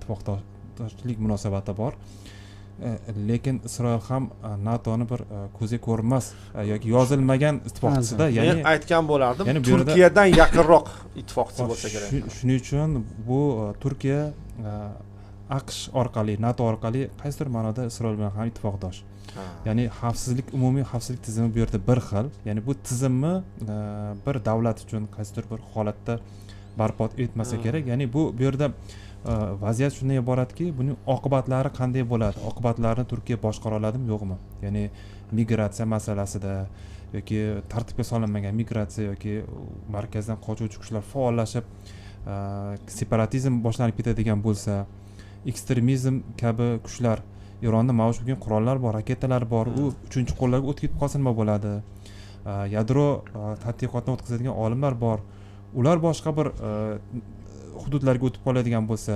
ittifoqdoshlik munosabati bor. Lekin Isroil ham NATOni bir ko'zga ko'rinmas yoki yozilmagan ittifoqchisida, men aytgan bo'lardim, Turkiyadan yaqinroq ittifoqchi bo'lsa kerak. Shuning uchun bu Turkiya AQSh orqali, NATO orqali qaysidir ma'noda Isroil bilan ham ittifoqdosh. Ya'ni umumiy xavfsizlik tizimi bu yerda bir xil. Ya'ni bu tizimni bir davlat uchun qaysidir bir holatda barpo etmasa kerak. Ya'ni bu yerda vaziyat shundan iboratki, buning oqibatlari qanday bo'ladi? Oqibatlarni Turkiya boshqara oladimi, yo'qmi? Ya'ni migratsiya masalasida yoki tartibga solinmagan migratsiya yoki markazdan qochuvchi kuchlar faollashib, separatizm boshlanib ketadigan bo'lsa, ekstremizm kabi kuchlar, Ironda mavjud bo'lgan qurollar bor, raketalar bor, u uchinchi qo'llarga o'tib ketib qolsa nima bo'ladi? Yadro tadqiqotini o'tkazadigan olimlar bor. Ular boshqa bir hududlarga o'tib qoladigan bo'lsa,